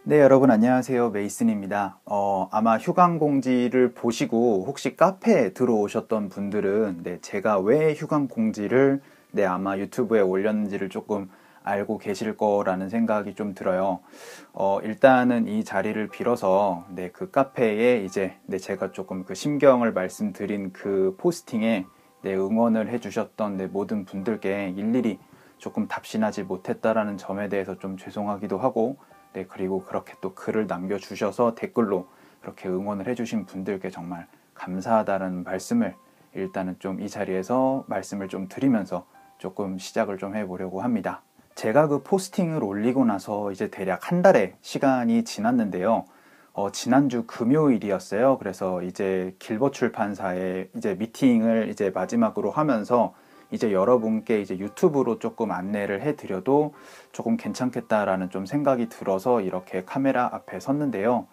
네, 여러분 안녕하세요. 메이슨입니다. 아마 휴강 공지를 보시고 혹시 카페에 들어오셨던 분들은 제가 왜 휴강 공지를 아마 유튜브에 올렸는지를 조금 알고 계실 거라는 생각이 좀 들어요. 일단은 이 자리를 빌어서 그 카페에 이제 제가 조금 그 심경을 말씀드린 그 포스팅에 응원을 해주셨던 모든 분들께 일일이 조금 답신하지 못했다라는 점에 대해서 좀 죄송하기도 하고, 그리고 그렇게 또 글을 남겨주셔서 댓글로 그렇게 응원을 해주신 분들께 정말 감사하다는 말씀을 일단은 좀 이 자리에서 말씀을 좀 드리면서 조금 시작을 좀 해보려고 합니다. 제가 그 포스팅을 올리고 나서 이제 대략 한 달의 시간이 지났는데요. 지난주 금요일이었어요. 그래서 이제 길버 출판사에 이제 미팅을 이제 마지막으로 하면서 이제 여러분께 이제 유튜브로 조금 안내를 해드려도 조금 괜찮겠다라는 좀 생각이 들어서 이렇게 카메라 앞에 섰는데요.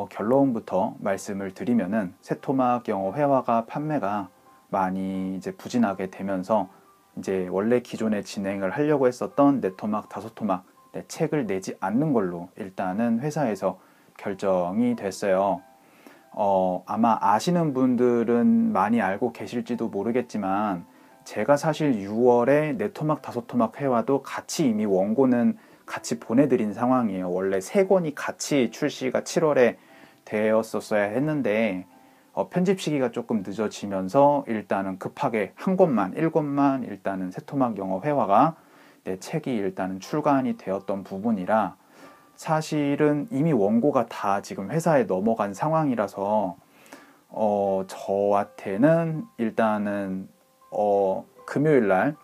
결론부터 말씀을 드리면은 새토막 영어 회화가 판매가 많이 이제 부진하게 되면서 이제 원래 기존에 진행을 하려고 했었던 네 토막, 다섯 토막 책을 내지 않는 걸로 일단은 회사에서 결정이 됐어요. 아마 아시는 분들은 많이 알고 계실지도 모르겠지만 제가 사실 6월에 네 토막, 다섯 토막 회화도 같이 이미 원고는 같이 보내드린 상황이에요. 원래 세 권이 같이 출시가 7월에 되었었어야 했는데 편집 시기가 조금 늦어지면서 일단은 급하게 한 권만, 1권만 일단은 새토막 영어 회화가 책이 일단은 출간이 되었던 부분이라 사실은 이미 원고가 다 지금 회사에 넘어간 상황이라서 저한테는 일단은 금요일 날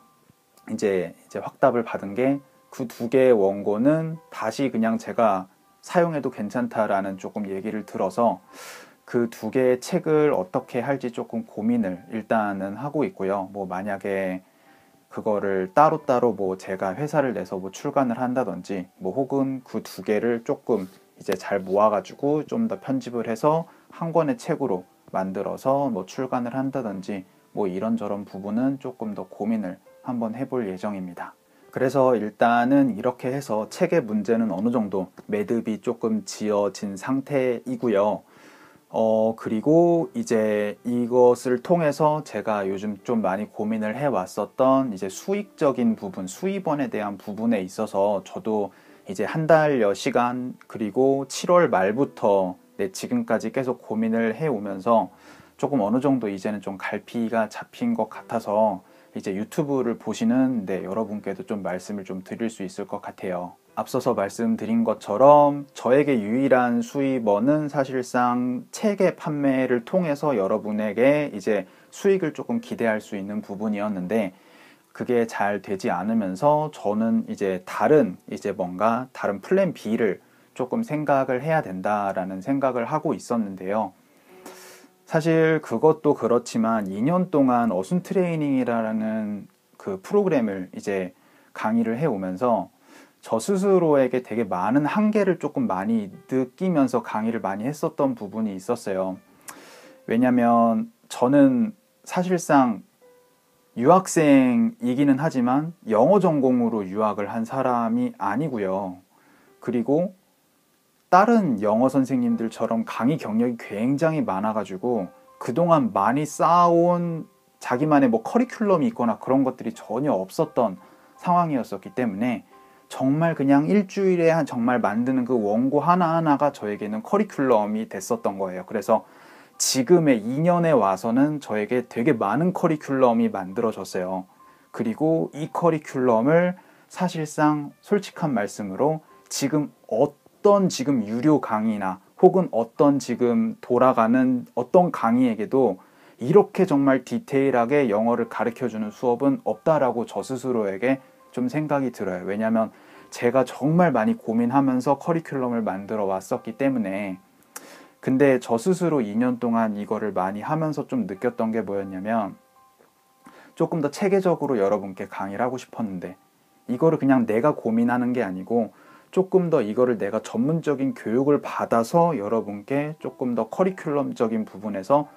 이제 확답을 받은 게 그 두 개의 원고는 다시 그냥 제가 사용해도 괜찮다라는 조금 얘기를 들어서 그 두 개의 책을 어떻게 할지 조금 고민을 일단은 하고 있고요. 뭐 만약에 그거를 따로따로 뭐 제가 회사를 내서 뭐 출간을 한다든지 뭐 혹은 그 두 개를 조금 이제 잘 모아가지고 좀 더 편집을 해서 한 권의 책으로 만들어서 뭐 출간을 한다든지 뭐 이런저런 부분은 조금 더 고민을 한번 해볼 예정입니다. 그래서 일단은 이렇게 해서 책의 문제는 어느 정도 매듭이 조금 지어진 상태이고요. 그리고 이제 이것을 통해서 제가 요즘 좀 많이 고민을 해왔었던 이제 수익적인 부분, 수입원에 대한 부분에 있어서 저도 이제 한 달여 시간, 그리고 7월 말부터 지금까지 계속 고민을 해오면서 조금 어느 정도 이제는 좀 갈피가 잡힌 것 같아서 이제 유튜브를 보시는 여러분께도 좀 말씀을 좀 드릴 수 있을 것 같아요. 앞서서 말씀드린 것처럼 저에게 유일한 수입원은 사실상 책의 판매를 통해서 여러분에게 이제 수익을 조금 기대할 수 있는 부분이었는데 그게 잘 되지 않으면서 저는 이제 뭔가 다른 플랜 B를 조금 생각을 해야 된다라는 생각을 하고 있었는데요. 사실 그것도 그렇지만 2년 동안 어순 트레이닝이라는 그 프로그램을 이제 강의를 해오면서 저 스스로에게 되게 많은 한계를 조금 많이 느끼면서 강의를 많이 했었던 부분이 있었어요. 왜냐면 저는 사실상 유학생이기는 하지만 영어 전공으로 유학을 한 사람이 아니고요. 그리고 다른 영어 선생님들처럼 강의 경력이 굉장히 많아가지고 그동안 많이 쌓아온 자기만의 뭐 커리큘럼이 있거나 그런 것들이 전혀 없었던 상황이었었기 때문에 정말 그냥 일주일에 정말 만드는 그 원고 하나하나가 저에게는 커리큘럼이 됐었던 거예요. 그래서 지금의 2년에 와서는 저에게 되게 많은 커리큘럼이 만들어졌어요. 그리고 이 커리큘럼을 사실상 솔직한 말씀으로 지금 어떤 지금 유료 강의나 혹은 어떤 지금 돌아가는 어떤 강의에게도 이렇게 정말 디테일하게 영어를 가르쳐주는 수업은 없다라고 저 스스로에게 좀 생각이 들어요. 왜냐하면 제가 정말 많이 고민하면서 커리큘럼을 만들어 왔었기 때문에. 근데 저 스스로 2년 동안 이거를 많이 하면서 좀 느꼈던 게 뭐였냐면 조금 더 체계적으로 여러분께 강의를 하고 싶었는데 이거를 그냥 내가 고민하는 게 아니고 조금 더 이거를 내가 전문적인 교육을 받아서 여러분께 조금 더 커리큘럼적인 부분에서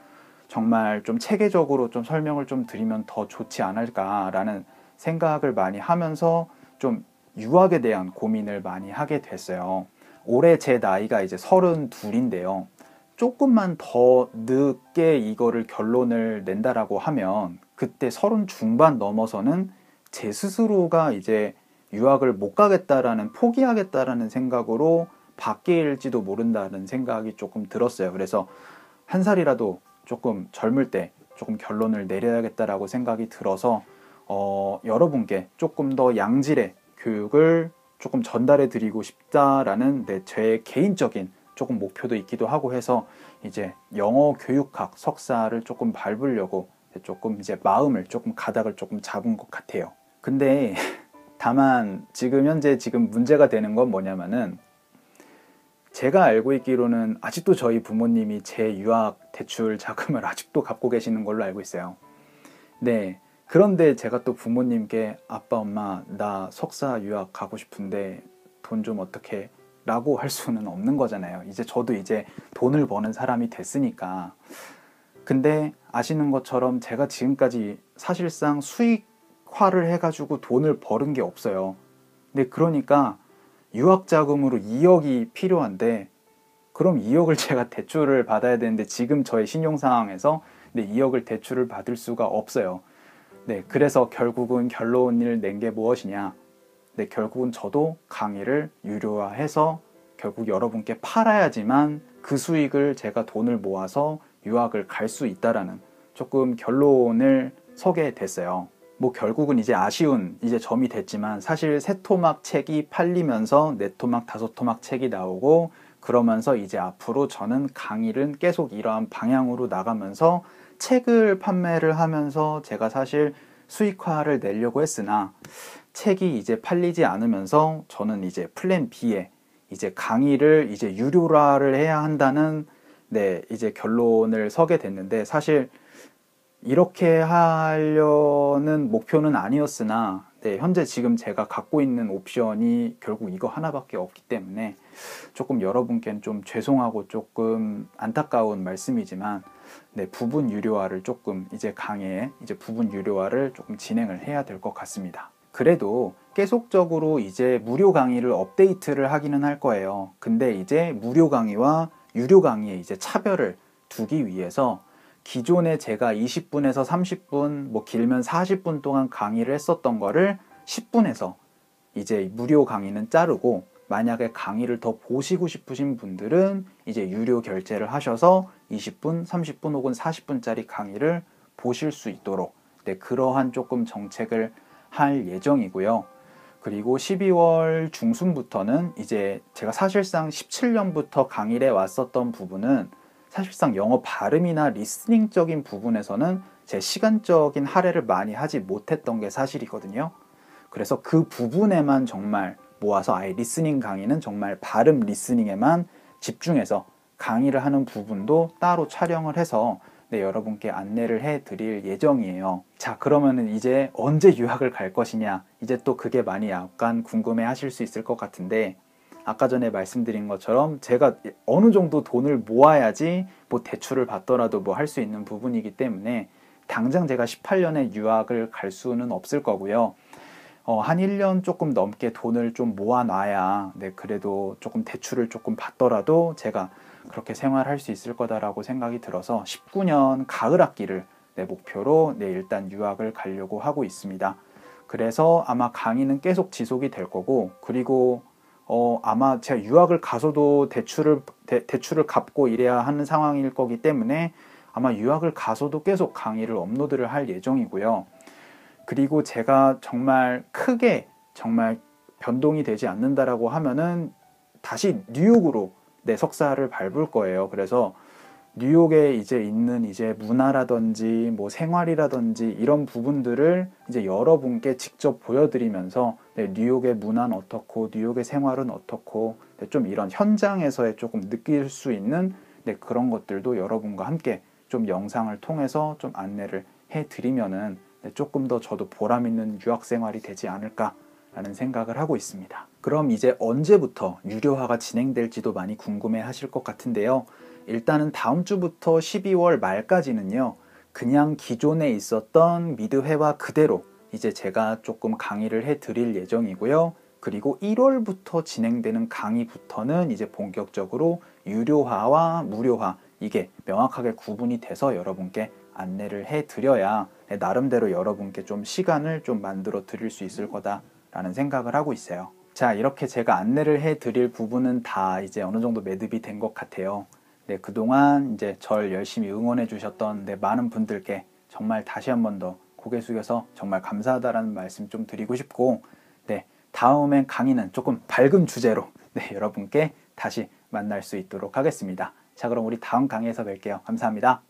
정말 좀 체계적으로 좀 설명을 좀 드리면 더 좋지 않을까라는 생각을 많이 하면서 좀 유학에 대한 고민을 많이 하게 됐어요. 올해 제 나이가 이제 32인데요. 조금만 더 늦게 이거를 결론을 낸다라고 하면 그때 30 중반 넘어서는 제 스스로가 이제 유학을 못 가겠다라는, 포기하겠다라는 생각으로 바뀔지도 모른다는 생각이 조금 들었어요. 그래서 한 살이라도 조금 젊을 때 조금 결론을 내려야겠다라고 생각이 들어서 여러분께 조금 더 양질의 교육을 조금 전달해 드리고 싶다라는 제 개인적인 조금 목표도 있기도 하고 해서 이제 영어 교육학 석사를 조금 밟으려고 조금 이제 마음을 조금 가닥을 조금 잡은 것 같아요. 근데 다만 지금 현재 문제가 되는 건 뭐냐면은, 제가 알고 있기로는 아직도 저희 부모님이 제 유학 대출 자금을 아직도 갚고 계시는 걸로 알고 있어요. 네. 그런데 제가 또 부모님께 아빠 엄마 나 석사 유학 가고 싶은데 돈 좀 어떻게 라고 할 수는 없는 거잖아요. 이제 저도 이제 돈을 버는 사람이 됐으니까. 근데 아시는 것처럼 제가 지금까지 사실상 수익화를 해가지고 돈을 버는 게 없어요. 근데 그러니까 유학 자금으로 2억이 필요한데, 그럼 2억을 제가 대출을 받아야 되는데 지금 저의 신용 상황에서 2억을 대출을 받을 수가 없어요. 네, 그래서 결국은 결론을 낸 게 무엇이냐? 네, 결국은 저도 강의를 유료화해서 결국 여러분께 팔아야지만 그 수익을 제가 돈을 모아서 유학을 갈 수 있다라는 조금 결론을 서게 됐어요. 뭐 결국은 이제 아쉬운 이제 점이 됐지만, 사실 3토막 책이 팔리면서 4토막, 5토막 책이 나오고 그러면서 이제 앞으로 저는 강의를 계속 이러한 방향으로 나가면서 책을 판매를 하면서 제가 사실 수익화를 내려고 했으나, 책이 이제 팔리지 않으면서 저는 이제 플랜 B에 이제 강의를 이제 유료화를 해야 한다는 이제 결론을 서게 됐는데, 사실 이렇게 하려는 목표는 아니었으나 현재 지금 제가 갖고 있는 옵션이 결국 이거 하나밖에 없기 때문에 조금 여러분께는 좀 죄송하고 조금 안타까운 말씀이지만, 부분 유료화를 조금 이제 강의에 이제 부분 유료화를 조금 진행을 해야 될 것 같습니다. 그래도 계속적으로 이제 무료 강의를 업데이트를 하기는 할 거예요. 근데 이제 무료 강의와 유료 강의의 이제 차별을 두기 위해서 기존에 제가 20분에서 30분, 뭐 길면 40분 동안 강의를 했었던 거를 10분에서 이제 무료 강의는 자르고, 만약에 강의를 더 보시고 싶으신 분들은 이제 유료 결제를 하셔서 20분, 30분 혹은 40분짜리 강의를 보실 수 있도록 그러한 조금 정책을 할 예정이고요. 그리고 12월 중순부터는 이제 제가 사실상 17년부터 강의를 해왔었던 부분은 사실상 영어 발음이나 리스닝적인 부분에서는 제 시간적인 할애를 많이 하지 못했던 게 사실이거든요. 그래서 그 부분에만 정말 모아서 아예 리스닝 강의는 정말 발음 리스닝에만 집중해서 강의를 하는 부분도 따로 촬영을 해서 여러분께 안내를 해 드릴 예정이에요. 자, 그러면은 이제 언제 유학을 갈 것이냐, 이제 또 그게 많이 약간 궁금해 하실 수 있을 것 같은데, 아까 전에 말씀드린 것처럼 제가 어느 정도 돈을 모아야지 뭐 대출을 받더라도 뭐 할 수 있는 부분이기 때문에 당장 제가 18년에 유학을 갈 수는 없을 거고요. 한 1년 조금 넘게 돈을 좀 모아놔야 그래도 조금 대출을 조금 받더라도 제가 그렇게 생활할 수 있을 거다라고 생각이 들어서 19년 가을 학기를 목표로 일단 유학을 가려고 하고 있습니다. 그래서 아마 강의는 계속 지속이 될 거고, 그리고 아마 제가 유학을 가서도 대출을 갚고 이래야 하는 상황일 거기 때문에 아마 유학을 가서도 계속 강의를 업로드를 할 예정이고요. 그리고 제가 정말 크게 정말 변동이 되지 않는다라고 하면은 다시 뉴욕으로 석사를 밟을 거예요. 그래서 뉴욕에 이제 있는 이제 문화라든지 뭐 생활이라든지 이런 부분들을 이제 여러분께 직접 보여드리면서 뉴욕의 문화는 어떻고 뉴욕의 생활은 어떻고 좀 이런 현장에서의 조금 느낄 수 있는 그런 것들도 여러분과 함께 좀 영상을 통해서 좀 안내를 해드리면은 조금 더 저도 보람 있는 유학 생활이 되지 않을까라는 생각을 하고 있습니다. 그럼 이제 언제부터 유료화가 진행될지도 많이 궁금해 하실 것 같은데요. 일단은 다음 주부터 12월 말까지는요, 그냥 기존에 있었던 미드회화 그대로 이제 제가 조금 강의를 해 드릴 예정이고요. 그리고 1월부터 진행되는 강의부터는 이제 본격적으로 유료화와 무료화 이게 명확하게 구분이 돼서 여러분께 안내를 해드려야 나름대로 여러분께 좀 시간을 좀 만들어 드릴 수 있을 거다라는 생각을 하고 있어요. 자, 이렇게 제가 안내를 해드릴 부분은 다 이제 어느 정도 매듭이 된 것 같아요. 네, 그동안 이제 절 열심히 응원해 주셨던 많은 분들께 정말 다시 한 번 더 고개 숙여서 정말 감사하다라는 말씀 좀 드리고 싶고, 네, 다음엔 강의는 조금 밝은 주제로 여러분께 다시 만날 수 있도록 하겠습니다. 자, 그럼 우리 다음 강의에서 뵐게요. 감사합니다.